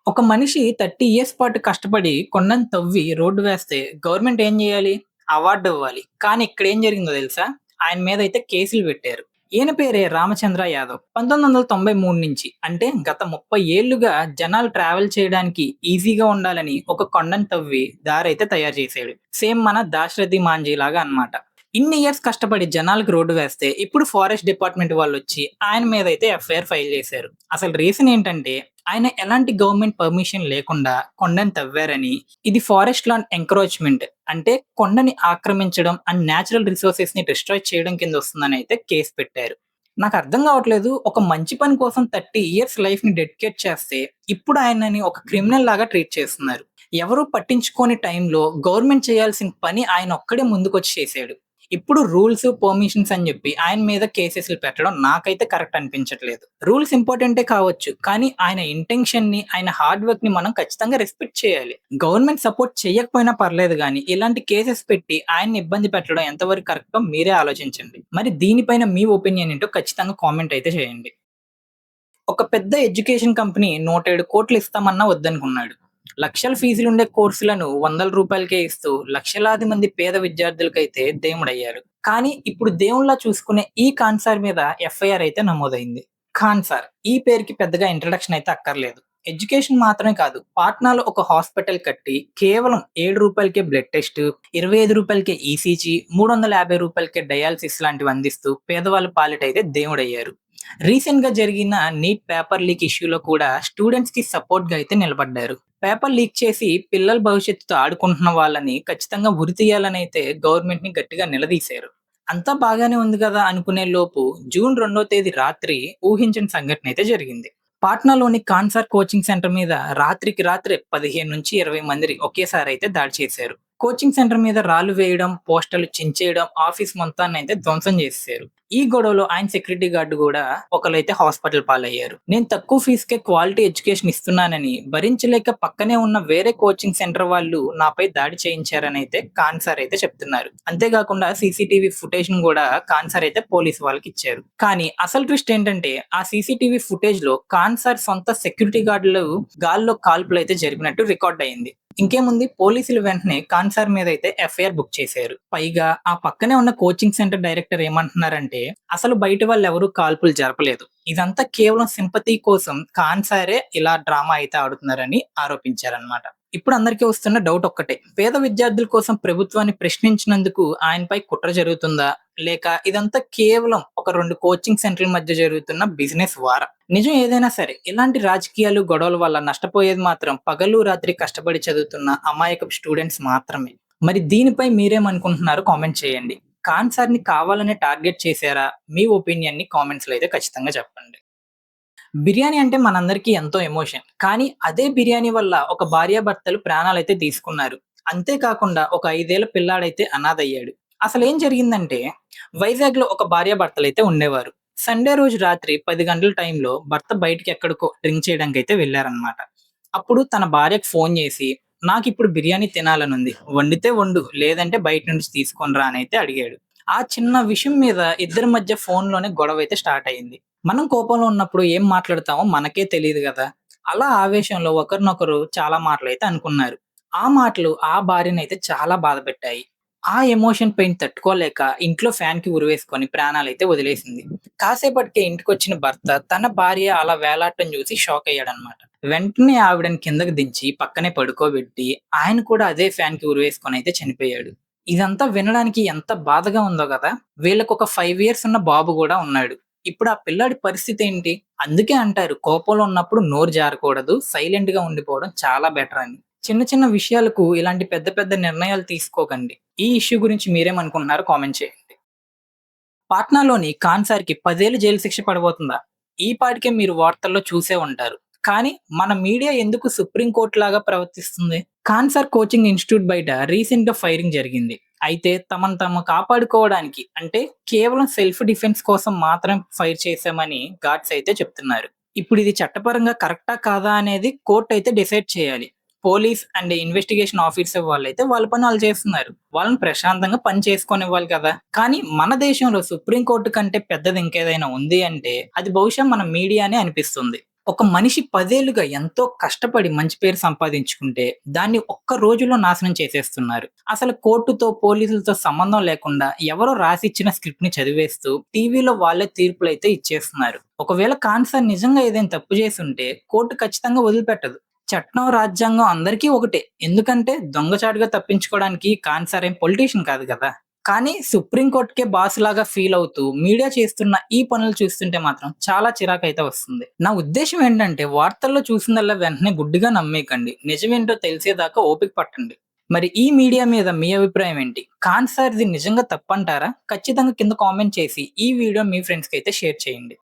ఒక మనిషి 30 ఇయర్స్ పాటు కష్టపడి కొండను తవ్వి రోడ్డు వేస్తే గవర్నమెంట్ ఏం చేయాలి? అవార్డు ఇవ్వాలి. కానీ ఇక్కడేం జరిగిందో తెలుసా? ఆయన మీద అయితే కేసులు పెట్టారు. ఈయన పేరే రామచంద్ర యాదవ్. 1993 నుంచి అంటే గత 30 ఏళ్లుగా జనాలు ట్రావెల్ చేయడానికి ఈజీగా ఉండాలని ఒక కొండను తవ్వి దారైతే తయారు చేసాడు. సేమ్ మన దాశరథి మాంజీ లాగా అన్నమాట. ఇన్ని ఇయర్స్ కష్టపడి జనాలకు రోడ్డు వేస్తే ఇప్పుడు ఫారెస్ట్ డిపార్ట్మెంట్ వాళ్ళొచ్చి ఆయన మీద అయితే ఎఫ్ఐఆర్ ఫైల్ చేశారు. అసలు రీజన్ ఏంటంటే ఆయన ఎలాంటి గవర్నమెంట్ పర్మిషన్ లేకుండా కొండను తవ్వారని, ఇది ఫారెస్ట్ ల్యాండ్ ఎంక్రోచ్‌మెంట్ అంటే కొండని ఆక్రమించడం అండ్ నేచురల్ రిసోర్సెస్‌ని డిస్ట్రాయ్ చేయడం కింద వస్తుందని అయితే కేస్ పెట్టారు. నాకు అర్థం కావట్లేదు. ఒక మంచి పని కోసం 30 ఇయర్స్ లైఫ్‌ని డెడికేట్ చేస్తే, ఇప్పుడు ఆయనని ఒక క్రిమినల్ లాగా ట్రీట్ చేస్తున్నారు. ఎవరు పట్టించుకోని టైంలో గవర్నమెంట్ చేయాల్సిన పని ఆయన ఒక్కడే ముందుకొచ్చి చేసాడు. ఇప్పుడు రూల్స్, పర్మిషన్స్ అని జెప్పి ఆయన మీద కేసెస్‌లు పెట్టడం నాకైతే కరెక్ట్ అనిపించట్లేదు. రూల్స్ ఇంపార్టెంటే కావచ్చు. కానీ ఆయన ఇంటెన్షన్‌ని, ఆయన హార్డ్ వర్క్‌ని మనం ఖచ్చితంగా రెస్పెక్ట్ చేయాలి. గవర్నమెంట్ సపోర్ట్ చేయకపోయినా పర్లేదు గానీ, ఇలాంటి కేసెస్ పెట్టి ఆయన్ని ఇబ్బంది పెట్టడం ఎంతవరకు కరెక్టో మీరే ఆలోచించండి. మరి దీనిపైన మీ ఒపీనియన్ ఏంటో ఖచ్చితంగా కామెంట్ అయితే చేయండి. ఒక పెద్ద ఎడ్యుకేషన్ కంపెనీ 107,00,00,000 ఇస్తామన్నా వద్దనుకున్నాడు. లక్షల ఫీజులుండే కోర్సులను వందల రూపాయలకే ఇస్తూ లక్షలాది మంది పేద విద్యార్థులకైతే దేవుడయ్యారు. కానీ ఇప్పుడు దేవుళ్ళలా చూసుకునే ఈ ఖాన్ సార్ మీద ఎఫ్ఐఆర్ అయితే నమోదైంది. ఖాన్ సార్ ఈ పేరుకి పెద్దగా ఇంట్రడక్షన్ అయితే అక్కర్లేదు. ఎడ్యుకేషన్ మాత్రమే కాదు, పాట్నాలో ఒక హాస్పిటల్ కట్టి కేవలం రూ. 7కే బ్లడ్ టెస్ట్, రూ. 25కే ఈసీజీ, రూ. 350కే డయాలిసిస్ లాంటివి అందిస్తూ పేదవాళ్ళ పాలిటైతే దేవుడయ్యారు. రీసెంట్ గా జరిగిన నీట్ పేపర్ లీక్ ఇష్యూలో కూడా స్టూడెంట్స్ కి సపోర్ట్ గా అయితే నిలబడ్డారు. పేపర్ లీక్ చేసి పిల్లల భవిష్యత్తుతో ఆడుకుంటున్న వాళ్ళని ఖచ్చితంగా ఉరి తీయాలని అయితే గవర్నమెంట్ ని గట్టిగా నిలదీశారు. అంతా బాగానే ఉంది కదా అనుకునే లోపు జూన్ 2వ తేదీ రాత్రి ఊహించని సంఘటన అయితే జరిగింది. పాట్నాలోని కాన్సార్ కోచింగ్ సెంటర్ మీద రాత్రికి రాత్రే 15-20 మంది ఒకేసారి అయితే దాడి చేశారు. కోచింగ్ సెంటర్ మీద రాళ్లు వేయడం, పోస్టర్లు చించేయడం, ఆఫీస్ మొత్తాన్ని అయితే ధ్వంసం చేసేశారు. ఈ గొడవలో ఆయన సెక్యూరిటీ గార్డ్ కూడా ఒకరైతే హాస్పిటల్ పాలయ్యారు. నేను తక్కువ ఫీజుకే క్వాలిటీ ఎడ్యుకేషన్ ఇస్తున్నానని భరించలేక పక్కనే ఉన్న వేరే కోచింగ్ సెంటర్ వాళ్ళు నాపై దాడి చేయించారని అయితే కాన్సార్ అయితే చెప్తున్నారు. అంతేకాకుండా సీసీటీవీ ఫుటేజ్ ను కూడా కాన్సార్ అయితే పోలీసు వాళ్ళకి ఇచ్చారు. కానీ అసలు ట్విస్ట్ ఏంటంటే ఆ సీసీటీవీ ఫుటేజ్ లో కాన్సార్ సొంత సెక్యూరిటీ గార్డులు గాల్లో కాల్పులు అయితే జరిపినట్టు రికార్డ్ అయింది. ఇంకేముంది, పోలీసులు వెంటనే కాన్సార్ మీద అయితే ఎఫ్ఐఆర్ బుక్ చేశారు. పైగా ఆ పక్కనే ఉన్న కోచింగ్ సెంటర్ డైరెక్టర్ ఏమంటున్నారంటే అసలు బయట వాళ్ళు ఎవరు కాల్పులు జరపలేదు. ఇదంతా కేవలం సింపతి కోసం కాన్సారే ఇలా డ్రామా అయితే ఆడుతున్నారని ఆరోపించారన్నమాట. ఇప్పుడు అందరికీ వస్తున్న డౌట్ ఒక్కటే, పేద విద్యార్థుల కోసం ప్రభుత్వాన్ని ప్రశ్నించినందుకు ఆయనపై కుట్ర జరుగుతుందా, లేక ఇదంతా కేవలం ఒక 2 కోచింగ్ సెంటర్ల మధ్య జరుగుతున్న బిజినెస్ వారా? నిజం ఏదైనా సరే ఇలాంటి రాజకీయాలు, గొడవల వల్ల నష్టపోయేది మాత్రం పగలు రాత్రి కష్టపడి చదువుతున్న అమాయకపు స్టూడెంట్స్ మాత్రమే. మరి దీనిపై మీరేమనుకుంటున్నారో కామెంట్ చేయండి. ఖాన్ సార్‌ని కావాలనే టార్గెట్ చేశారా? మీ ఒపీనియన్‌ని కామెంట్స్‌లో అయితే ఖచ్చితంగా చెప్పండి. బిర్యానీ అంటే మనందరికీ ఎంతో ఎమోషన్. కానీ అదే బిర్యానీ వల్ల ఒక భార్యాభర్తలు ప్రాణాలైతే తీసుకున్నారు. అంతే కాకుండా ఒక 5 ఏళ్ల పిల్లాడైతే అనాథయ్యాడు. అసలేం జరిగిందంటే వైజాగ్‌లో ఒక భార్యాభర్తలైతే ఉండేవారు. సండే రోజు రాత్రి 10 గంటల టైంలో భర్త బయటికి ఎక్కడికో డ్రింక్ చేయడానికైతే వెళ్లారన్నమాట. అప్పుడు తన భార్యకు ఫోను చేసి, "నాకిప్పుడు బిర్యానీ తినాలనుంది. వండితే వండు, లేదంటే బయట నుంచి తీసుకొని రా" అనైతే అడిగాడు. ఆ చిన్న విషయం మీద ఇద్దరి మధ్య ఫోన్‌లోనే గొడవైతే స్టార్ట్ అయింది. మనం కోపంలో ఉన్నప్పుడు ఏం మాట్లాడతామో మనకే తెలీదు గదా! అలా ఆవేశంలో ఒకరినొకరు చాలా మాటలైతే అనుకున్నారు. ఆ మాటలు ఆ భార్యనైతే చాలా బాధపెట్టాయి. ఆ ఎమోషన్ పెయిన్ తట్టుకోలేక ఇంట్లో ఫ్యాన్‌కి ఉరివేసుకొని ప్రాణాలైతే వదిలేసింది. కాసేపటికే ఇంటికొచ్చిన భర్త తన భార్య అలా వేలాడటం చూసి షాక్ అయ్యాడన్నమాట. వెంటనే ఆవిడని కిందకి దించి పక్కనే పడుకోబెట్టి ఆయన కూడా అదే ఫ్యాన్‌కి ఉరివేసుకొనైతే చనిపోయాడు. ఇదంతా వినడానికి ఎంత బాధగా ఉందో గదా! వీళ్ళకొక 5 ఇయర్స్ ఉన్న బాబు గూడా ఉన్నాడు. ఇప్పుడు ఆ పిల్లాడి పరిస్థితేంటి? అందుకే అంటారు కోపంలో ఉన్నప్పుడు నోరు జారకూడదు. సైలెంట్‌గా ఉండిపోవడం చాలా బెటర్ అని. చిన్న చిన్న విషయాలకు ఇలాంటి పెద్ద పెద్ద నిర్ణయాలు తీసుకోకండి. ఈ ఇష్యూ గురించి మీరేమనుకుంటున్నారో కామెంట్ చేయండి. పాట్నాలోని ఖాన్సార్‌కి 10 ఏళ్లు జైలు శిక్ష పడబోతుందా? ఈ పాటికే మీరు వార్తల్లో చూసే ఉంటారు. కానీ మన మీడియా ఎందుకు సుప్రీం కోర్ట్ లాగా ప్రవర్తిస్తుంది? ఖాన్సార్ కోచింగ్ ఇన్‌స్టిట్యూట్ బయట రీసెంట్‌గా ఫైరింగ్ జరిగింది. అయితే తమను తాము కాపాడుకోవడానికి అంటే కేవలం సెల్ఫ్ డిఫెన్స్ కోసం మాత్రం ఫైర్ చేశామని గార్డ్స్ అయితే చెప్తున్నారు. ఇప్పుడు ఇది చట్టపరంగా కరెక్టా కాదా అనేది కోర్ట్ అయితే డిసైడ్ చేయాలి. పోలీస్ అండ్ ఇన్వెస్టిగేషన్ ఆఫీసర్ వాళ్ళైతే వాళ్ళ పని వాళ్ళు చేస్తున్నారు. వాళ్ళని ప్రశాంతంగా పని చేసుకోనివ్వాలి కదా! కానీ మన దేశంలో సుప్రీం కోర్ట్ కంటే పెద్దది ఇంకేదైనా ఉంది అంటే అది బహుశా మన మీడియానే అనిపిస్తుంది. ఒక మనిషి 10 ఏళ్లుగా ఎంతో కష్టపడి మంచి పేరు సంపాదించుకుంటే, దాన్ని ఒక్క రోజులో నాశనం చేసేస్తున్నారు. అసలు కోర్టుతో, పోలీసులతో సంబంధం లేకుండా ఎవరో రాసిచ్చిన స్క్రిప్ట్‌ని చదివేస్తూ, టీవీలో వాళ్ళే తీర్పులైతే ఇచ్చేస్తున్నారు. ఒకవేళ ఖాన్ సార్ నిజంగా ఏదైనా తప్పు చేసుంటే, కోర్టు ఖచ్చితంగా వదిలిపెట్టదు. చట్టం, రాజ్యాంగం అందరికీ ఒకటే. ఎందుకంటే దొంగచాటుగా తప్పించుకోవడానికి ఖాన్ సార్ ఏం పొలిటీషియన్ కాదు గదా! కానీ సుప్రీం కోర్ట్‌కే బాస్‌లాగా ఫీల్ అవుతూ మీడియా చేస్తున్న ఈ పనులు చూస్తుంటే మాత్రం చాలా చిరాకైతే వస్తుంది. నా ఉద్దేశ్యం ఏంటంటే వార్తల్లో చూసిందల్లా వెంటనే గుడ్డిగా నమ్మేయకండి. నిజమేంటో తెలిసేదాకా ఓపిక పట్టండి. మరి ఈ మీడియా మీద మీ అభిప్రాయం ఏంటి? ఖాన్ సార్‌ది నిజంగా తప్పంటారా? ఖచ్చితంగా కింద కామెంట్ చేసి ఈ వీడియో మీ ఫ్రెండ్స్‌కైతే షేర్ చేయండి.